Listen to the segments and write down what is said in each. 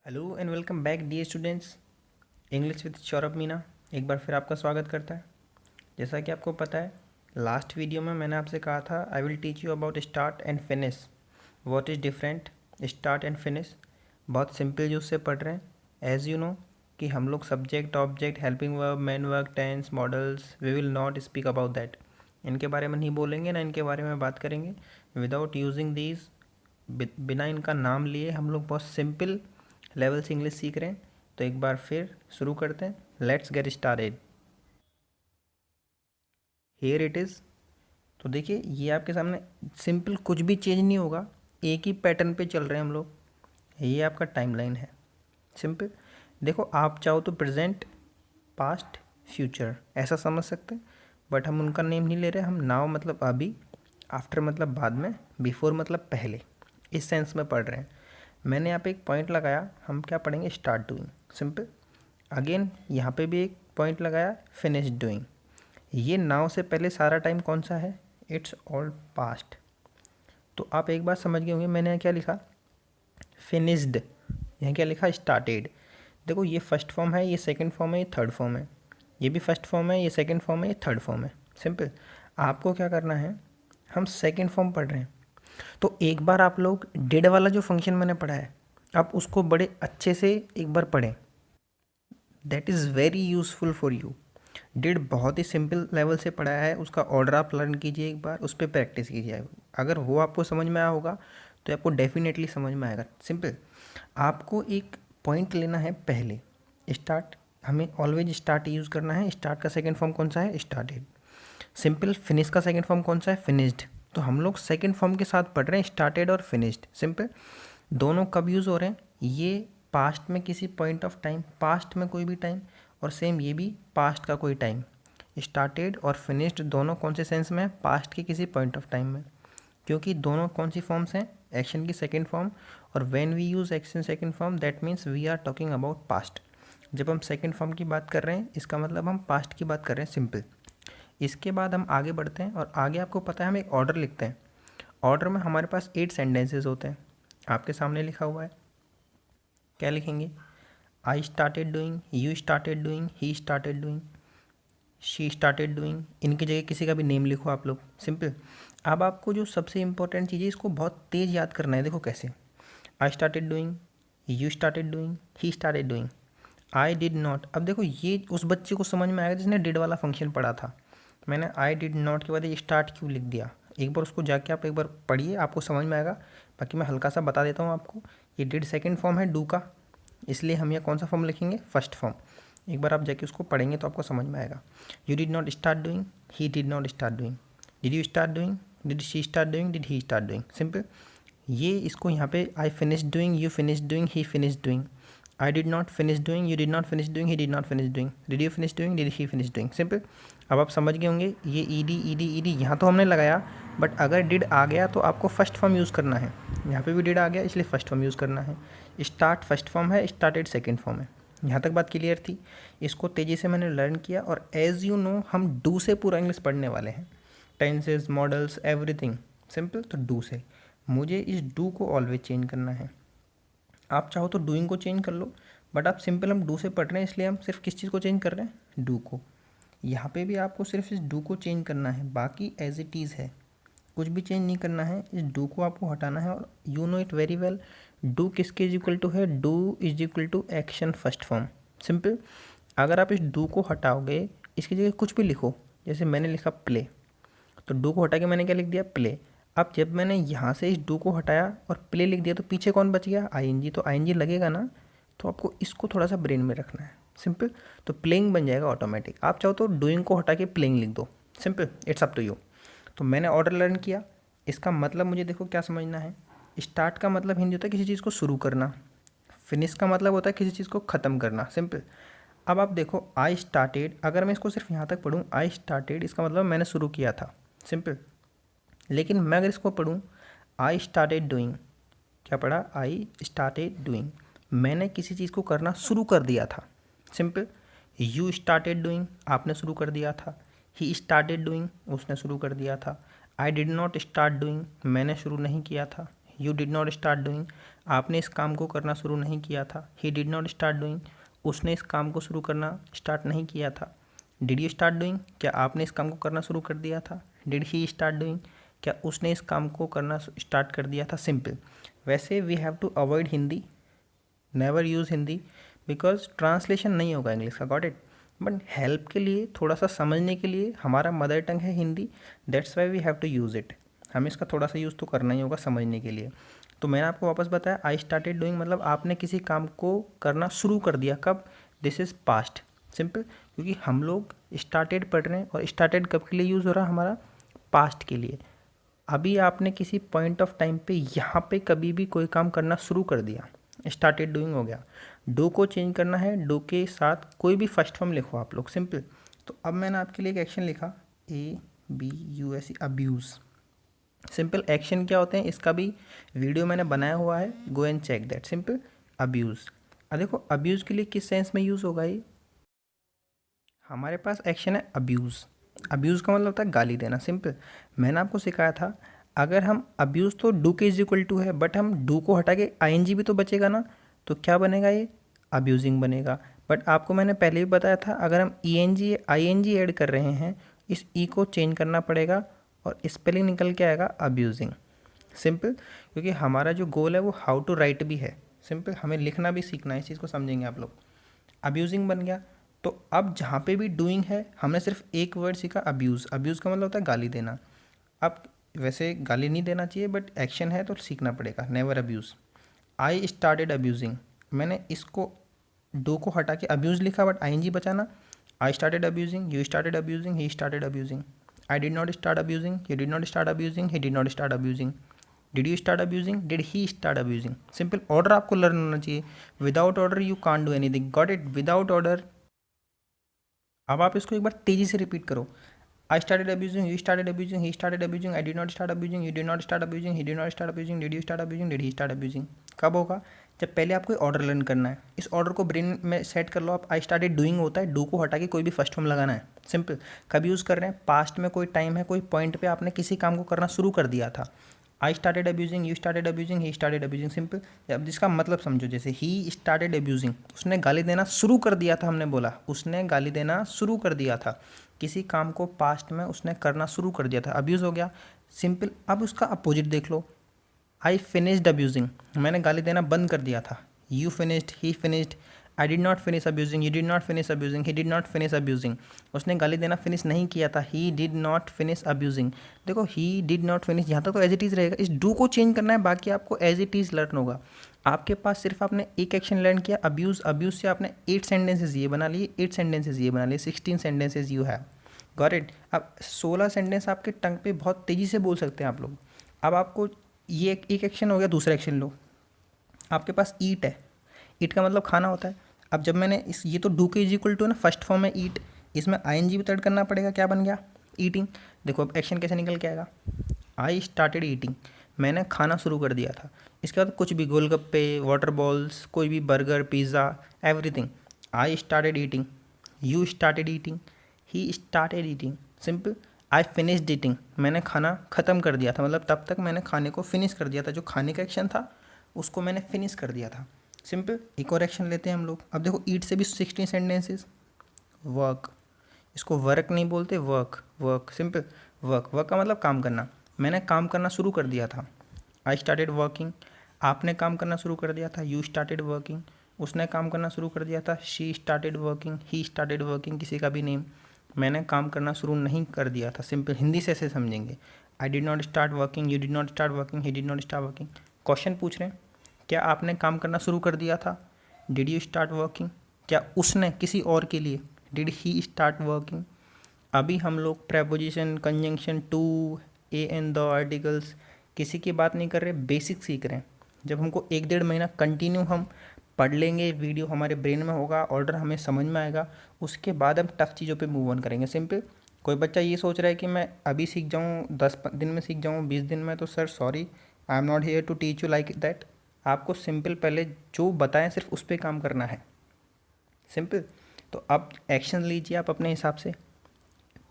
Hello and welcome back dear students. English with Saurabh Meena एक बार फिर आपका स्वागत करता है। जैसा कि आपको पता है, लास्ट वीडियो में मैंने आपसे कहा था I will teach you about start and finish. What is different start and finish. बहुत सिंपल जो उससे पढ़ रहे हैं। एज़ यू नो कि हम लोग subject object helping verb main verb tense modals we will not speak about that. इनके बारे में नहीं बोलेंगे ना इनके बारे में बात करेंगे विदाउट यूजिंग दीज। बिना इनका नाम लिए हम लोग बहुत सिंपल लेवल से इंग्लिश सीख रहे हैं। तो एक बार फिर शुरू करते हैं। Let's get started. Here it is. तो देखिए ये आपके सामने सिंपल, कुछ भी चेंज नहीं होगा, एक ही पैटर्न पे चल रहे हैं हम लोग। ये आपका टाइमलाइन है सिंपल। देखो आप चाहो तो प्रेजेंट पास्ट फ्यूचर ऐसा समझ सकते हैं, बट हम उनका नेम नहीं ले रहे। हम नाउ मतलब अभी, आफ्टर मतलब बाद में, बिफोर मतलब पहले, इस सेंस में पढ़ रहे हैं। मैंने यहाँ पे एक पॉइंट लगाया, हम क्या पढ़ेंगे, स्टार्ट डूइंग सिंपल। अगेन यहाँ पे भी एक पॉइंट लगाया, फिनिश डूइंग। ये नाउ से पहले सारा टाइम कौन सा है, इट्स ऑल पास्ट। तो आप एक बात समझ गए होंगे मैंने यहाँ क्या लिखा, फिनिश्ड। यहाँ क्या लिखा, स्टार्टेड। देखो ये फर्स्ट फॉर्म है, ये सेकंड फॉर्म है, ये थर्ड फॉर्म है। ये भी फर्स्ट फॉर्म है, ये सेकंड फॉर्म है, ये थर्ड फॉर्म है सिंपल। आपको क्या करना है, हम सेकंड फॉर्म पढ़ रहे हैं तो एक बार आप लोग डिड वाला जो फंक्शन मैंने पढ़ा है आप उसको बड़े अच्छे से एक बार पढ़ें। That is very useful for you. Did बहुत ही सिंपल लेवल से पढ़ा है, उसका ऑर्डर आप लर्न कीजिए, एक बार उस पर प्रैक्टिस कीजिए। अगर वो आपको समझ में आया होगा तो आपको डेफिनेटली समझ में आएगा सिंपल। आपको एक पॉइंट लेना है पहले, स्टार्ट। हमें ऑलवेज स्टार्ट यूज़ करना है। स्टार्ट का सेकेंड फॉर्म कौन सा है, स्टार्टेड सिंपल। फिनिश का सेकेंड फॉर्म कौन सा है, फिनिश्ड। तो हम लोग सेकेंड फॉर्म के साथ पढ़ रहे हैं, स्टार्टेड और फिनिश्ड सिंपल। दोनों कब यूज़ हो रहे हैं, ये पास्ट में किसी पॉइंट ऑफ टाइम, पास्ट में कोई भी टाइम, और सेम ये भी पास्ट का कोई टाइम। स्टार्टेड और फिनिश्ड दोनों कौन से सेंस में है, पास्ट के किसी पॉइंट ऑफ टाइम में। क्योंकि दोनों कौन सी फॉर्म्स हैं, एक्शन की सेकेंड फॉर्म। और when we use action second form that means we are talking about past. जब हम सेकेंड फॉर्म की बात कर रहे हैं इसका मतलब हम पास्ट की बात कर रहे हैं सिंपल। इसके बाद हम आगे बढ़ते हैं और आगे आपको पता है हम एक ऑर्डर लिखते हैं। ऑर्डर में हमारे पास 8 सेंटेंसेस होते हैं। आपके सामने लिखा हुआ है, क्या लिखेंगे, I started doing, you started doing, he started doing, she started doing. इनकी जगह किसी का भी नेम लिखो आप लोग सिंपल। अब आपको जो सबसे इंपॉर्टेंट चीज़ है इसको बहुत तेज़ याद करना है। देखो कैसे, I started doing, you started doing, he started doing, I did not. अब देखो ये उस बच्चे को समझ में आएगा जिसने डिड वाला फंक्शन पढ़ा था। मैंने आई डिड नॉट के बाद ये स्टार्ट क्यों लिख दिया, एक बार उसको जाके आप एक बार पढ़िए, आपको समझ में आएगा। बाकी मैं हल्का सा बता देता हूँ आपको। ये डिड सेकंड फॉर्म है डू का, इसलिए हम ये कौन सा फॉर्म लिखेंगे, फर्स्ट फॉर्म। एक बार आप जाके उसको पढ़ेंगे तो आपको समझ में आएगा। You did not start doing, he did not start doing, did you start doing, did she start doing, did he start doing simple. ये इसको यहाँ पे I finish doing, you finish doing, he finish doing, I did not finish doing, you did not finish doing, he did not finish doing, did you finish doing, did he finish doing simple. अब आप समझ गए होंगे ये ED यहाँ तो हमने लगाया, बट अगर डिड आ गया तो आपको फर्स्ट फॉर्म यूज़ करना है। यहाँ पे भी डिड आ गया इसलिए फर्स्ट फॉर्म यूज़ करना है। स्टार्ट फर्स्ट फॉर्म है, स्टार्टेड सेकेंड फॉर्म है। यहाँ तक बात क्लियर थी। इसको तेज़ी से मैंने लर्न किया और एज़ यू नो हम डू से पूरा इंग्लिश पढ़ने वाले हैं, टेंसेज मॉडल्स एवरीथिंग सिंपल। तो डू से मुझे इस डू को ऑलवेज चेंज करना है। आप चाहो तो डूइंग को चेंज कर लो, बट आप सिंपल हम डू से पढ़ रहे हैं इसलिए हम सिर्फ किस चीज़ को चेंज कर रहे हैं, डू को। यहाँ पे भी आपको सिर्फ इस डू को चेंज करना है, बाकी एज इट इज़ है, कुछ भी चेंज नहीं करना है। इस डू को आपको हटाना है और you know it very well. Do किसके इज इक्वल टू है, do is equal to action first form simple. अगर आप इस डू को हटाओगे, इसकी जगह कुछ भी लिखो, जैसे मैंने लिखा प्ले, तो डू को हटा के मैंने क्या लिख दिया, प्ले। अब जब मैंने यहाँ से इस डू को हटाया और प्ले लिख दिया तो पीछे कौन बच गया, आईएनजी। तो आईएनजी लगेगा ना, तो आपको इसको थोड़ा सा ब्रेन में रखना है सिंपल। तो प्लेइंग बन जाएगा ऑटोमेटिक। आप चाहो तो डूइंग को हटा के प्लेइंग लिख दो simple, it's up to you. तो मैंने ऑर्डर लर्न किया, इसका मतलब मुझे देखो क्या समझना है। स्टार्ट का मतलब हिंदी होता है किसी चीज़ को शुरू करना, फिनिश का मतलब होता है किसी चीज़ को ख़त्म करना सिंपल। अब आप देखो आई स्टार्टेड, अगर मैं इसको सिर्फ यहाँ तक पढ़ूँ, आई स्टार्टेड इसका मतलब मैंने शुरू किया था सिंपल। लेकिन मैं अगर इसको पढ़ूँ, आई स्टार्टेड डूइंग, क्या पढ़ा, आई स्टार्टेड डूइंग, मैंने किसी चीज़ को करना शुरू कर दिया था सिंपल। यू स्टार्टेड डूइंग, आपने शुरू कर दिया था। ही स्टार्टेड डूइंग, उसने शुरू कर दिया था। I did not start doing, मैंने शुरू नहीं किया था। You did not start doing, आपने इस काम को करना शुरू नहीं किया था। He did not start doing, उसने इस काम को शुरू करना स्टार्ट नहीं किया था। डिड यू स्टार्ट डूइंग, क्या आपने इस काम को करना शुरू कर दिया था। डिड ही स्टार्ट डूइंग, क्या उसने इस काम को करना स्टार्ट कर दिया था। सिंपल। वैसे we have to avoid Hindi, never use Hindi, because translation नहीं होगा इंग्लिश का, गॉट इट। बट हेल्प के लिए, थोड़ा सा समझने के लिए, हमारा मदर टंग है Hindi, that's why we have to use it. हमें इसका थोड़ा सा यूज़ तो करना ही होगा समझने के लिए। तो मैंने आपको वापस बताया, आई स्टार्टेड डूइंग मतलब आपने किसी काम को करना शुरू कर दिया। कब? This is past. सिंपल। क्योंकि हम लोग स्टार्टेड पढ़ रहे हैं, और स्टार्टेड कब के लिए यूज़ हो रहा है हमारा? पास्ट के लिए। अभी आपने किसी पॉइंट ऑफ टाइम पे यहाँ पे कभी भी कोई काम करना शुरू कर दिया, स्टार्टेड डूइंग हो गया। डू को चेंज करना है, डू के साथ कोई भी फर्स्ट फॉर्म लिखो आप लोग, सिंपल। तो अब मैंने आपके लिए एक एक्शन लिखा, ABUSE, अब्यूज़। सिंपल। एक्शन क्या होते हैं इसका भी वीडियो मैंने बनाया हुआ है, go and check that. Simple. Abuse. अब देखो अब्यूज़ के लिए किस सेंस में यूज़ होगा ये? हमारे पास एक्शन है अब्यूज़। अब्यूज़ का मतलब होता है गाली देना। सिंपल। मैंने आपको सिखाया था, अगर हम अब्यूज़ तो डू के इज इक्वल टू है, बट हम डू को हटा के ING भी तो बचेगा ना, तो क्या बनेगा ये? अब्यूजिंग बनेगा। बट आपको मैंने पहले भी बताया था, अगर हम ENG ING ऐड कर रहे हैं, इस को चेंज करना पड़ेगा और स्पेलिंग निकल के आएगा अब्यूजिंग। सिंपल। क्योंकि हमारा जो गोल है वो हाउ टू राइट भी है। सिंपल। हमें लिखना भी सीखना है, इस चीज़ को समझेंगे आप लोग। अब्यूजिंग बन गया। तो अब जहाँ पे भी डूइंग है, हमने सिर्फ एक वर्ड सीखा, अब्यूज़। अब्यूज़ का मतलब होता है गाली देना। अब वैसे गाली नहीं देना चाहिए, बट एक्शन है तो सीखना पड़ेगा, never abuse. I started abusing, मैंने इसको डू को हटा के अब्यूज़ लिखा, बट ING बचाना। I started abusing, you started abusing, he started abusing. I did not start abusing, you did not start abusing, he did not start abusing. Did you start abusing, did he start abusing. Simple. Order आपको learn होना चाहिए। Without order you can't do anything, got it? Without order. अब आप इसको एक बार तेजी से repeat करो। I started abusing, you started abusing, he started abusing, I did not start abusing, you did not start abusing, he did not start abusing, did you start abusing, did he start abusing. कब होगा? जब पहले आपको order learn करना है। इस order को brain में सेट कर लो आप। आई स्टार्टेड डूइंग होता है, डू को हटा के कोई भी फर्स्ट फॉर्म लगाना है। सिंपल। कब यूज़ कर रहे हैं? पास्ट में कोई टाइम है, कोई पॉइंट पे आपने किसी काम को करना शुरू कर दिया था। I started abusing, you started abusing, he started abusing. Simple. अब जिसका मतलब समझो, जैसे ही स्टार्टेड अब्यूजिंग, उसने गाली देना शुरू कर दिया था। हमने बोला उसने गाली देना शुरू कर दिया था, किसी काम को पास्ट में उसने करना शुरू कर दिया था, अब्यूज़ हो गया। सिंपल। अब उसका अपोजिट देख लो, आई फिनिश्ड अब्यूजिंग, मैंने गाली देना बंद कर दिया था। You finished, he finished, I did not finish abusing, you did not finish abusing, he did not finish abusing. उसने गाली देना फिनिश नहीं किया था, he did not finish abusing. देखो ही डिड नॉट फिनिश, यहाँ तक तो एज इट इज़ रहेगा। इस डू को चेंज करना है, बाकी आपको एज इट इज़ लर्न होगा। आपके पास सिर्फ आपने एक एक्शन लर्न किया, अब्यूज़। अब्यूज़ से आपने 8 सेंटेंसेज ये बना लिए, 8 सेंटेंसेज ये बना लिए, 16 sentences you have got it. अब 16 सेंटेंस आपके टंग पे बहुत तेज़ी से बोल सकते हैं आप लोग। अब आपको ये एक एक्शन हो गया, दूसरा एक्शन लो। आपके पास ईट है, ईट का मतलब खाना होता है। अब जब मैंने ये तो डू के इज इक्वल टू है ना, फर्स्ट फॉर्म है ईट, इसमें ING भी तो ऐड करना पड़ेगा। क्या बन गया? ईटिंग। देखो अब एक्शन कैसे निकल के आएगा, आई स्टार्टेड ईटिंग, मैंने खाना शुरू कर दिया था। इसके बाद कुछ भी, गोलगप्पे, वाटर बॉल्स, कोई भी burger, pizza, everything. I started eating, you started eating, he started eating. Simple. I finished eating, मैंने खाना ख़त्म कर दिया था, मतलब तब तक मैंने खाने को फिनिश कर दिया था। जो खाने का एक्शन था उसको मैंने फिनिश कर दिया था। सिंपल। एक और एक्शन लेते हैं हम लोग। अब देखो ईट से भी 16 सेंटेंसेस। वर्क, इसको वर्क नहीं बोलते, work. Work. Simple. Work. Work का मतलब काम करना। मैंने काम करना शुरू कर दिया था। आई स्टार्टेड वर्किंग, आपने काम करना शुरू कर दिया था। यू स्टार्टेड वर्किंग, उसने काम करना शुरू कर दिया था। She started working, he started working, किसी का भी नेम। मैंने काम करना शुरू नहीं कर दिया था। सिंपल। हिंदी से ऐसे समझेंगे, I did not start working, you did not start working, he did not start working. Question पूछ रहे हैं, क्या आपने काम करना शुरू कर दिया था? Did you start working. क्या उसने किसी और के लिए, डिड ही स्टार्ट वर्किंग। अभी हम लोग preposition, conjunction, to, an, the, articles, किसी की बात नहीं कर रहे, बेसिक सीख रहे हैं। जब हमको 1-1.5 महीना कंटिन्यू हम पढ़ लेंगे, वीडियो हमारे ब्रेन में होगा, ऑर्डर हमें समझ में आएगा, उसके बाद हम टफ चीज़ों पे मूव ऑन करेंगे। सिंपल। कोई बच्चा ये सोच रहा है कि मैं अभी सीख जाऊँ, 10 दिन में सीख जाऊँ, 20 दिन में, तो sir sorry, I am not here to teach you like that. आपको सिंपल पहले जो बताएं सिर्फ उस पर काम करना है। सिंपल। तो अब एक्शन लीजिए आप अपने हिसाब से,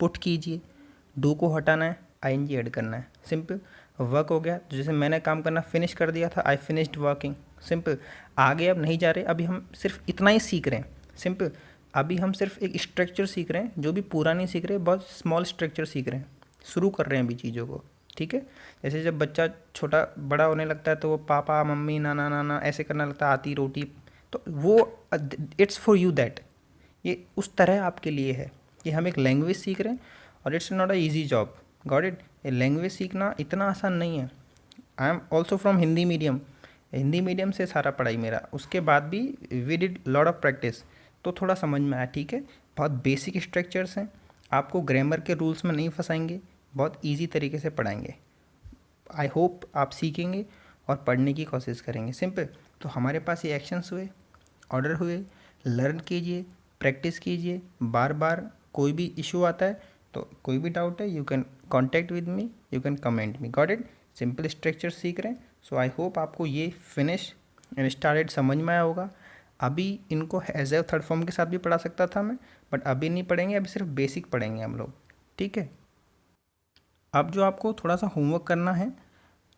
पुट कीजिए। डू को हटाना है, ING ऐड करना है। सिंपल। वर्क हो गया, तो जैसे मैंने काम करना फिनिश कर दिया था, आई फिनिश्ड वर्किंग, सिंपल। आगे अब नहीं जा रहे, अभी हम सिर्फ इतना ही सीख रहे हैं, सिंपल। अभी हम सिर्फ एक स्ट्रक्चर सीख रहे हैं, जो भी पूरा नहीं सीख रहे, बहुत स्मॉल स्ट्रक्चर सीख रहे हैं, शुरू कर रहे हैं अभी चीज़ों को, ठीक है। जैसे जब बच्चा छोटा बड़ा होने लगता है तो वो पापा मम्मी नाना नाना ऐसे करना लगता है, आती रोटी, तो वो इट्स फॉर यू दैट, ये उस तरह आपके लिए है कि हम एक लैंग्वेज सीख रहे हैं और it's not a easy job, got it. ये लैंग्वेज सीखना इतना आसान नहीं है। I am also from Hindi medium, Hindi medium से सारा पढ़ाई मेरा, उसके बाद भी we did lot of practice, तो थोड़ा समझ में आया, ठीक है। बहुत बेसिक स्ट्रक्चर्स हैं, आपको ग्रामर के रूल्स में नहीं फंसाएंगे, बहुत ईजी तरीके से पढ़ाएंगे। आई होप आप सीखेंगे और पढ़ने की कोशिश करेंगे, सिंपल। तो हमारे पास ये एक्शंस हुए, ऑर्डर हुए, लर्न कीजिए, प्रैक्टिस कीजिए, बार बार। कोई भी इशू आता है तो कोई भी डाउट है, you can contact with me, you can comment me, got it. Simple structure सीख रहे हैं, सो आई होप आपको ये फिनिश एंड स्टार्टेड समझ में आया होगा। अभी इनको एज ए थर्ड फॉर्म के साथ भी पढ़ा सकता था मैं, बट अभी नहीं पढ़ेंगे, अभी सिर्फ बेसिक पढ़ेंगे हम लोग, ठीक है। अब जो आपको थोड़ा सा होमवर्क करना है,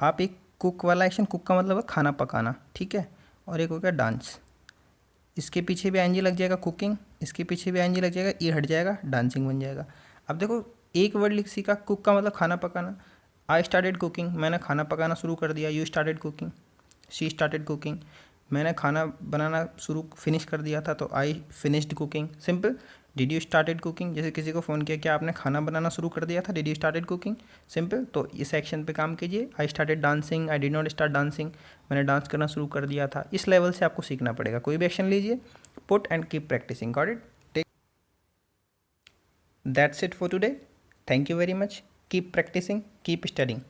आप एक कुक वाला एक्शन, कुक का मतलब है खाना पकाना, ठीक है, और एक हो गया डांस। इसके पीछे भी आईएनजी लग जाएगा कुकिंग, इसके पीछे भी आईएनजी लग जाएगा, ये हट जाएगा, डांसिंग बन जाएगा। अब देखो एक वर्ड लिख सीखा, कुक का मतलब खाना पकाना। आई स्टार्टेड कुकिंग, मैंने खाना पकाना शुरू कर दिया। You started cooking, she started cooking, मैंने खाना बनाना शुरू फिनिश कर दिया था, तो I finished cooking, simple. Did you started cooking, जैसे किसी को फ़ोन किया, क्या आपने खाना बनाना शुरू कर दिया था, did you started cooking, simple. तो इस एक्शन पे काम कीजिए। I started dancing, I did not start dancing, मैंने डांस करना शुरू कर दिया था। इस लेवल से आपको सीखना पड़ेगा। कोई भी एक्शन लीजिए, put and keep practicing, got it. Take, that's it for today, thank you very much, keep practicing, keep studying.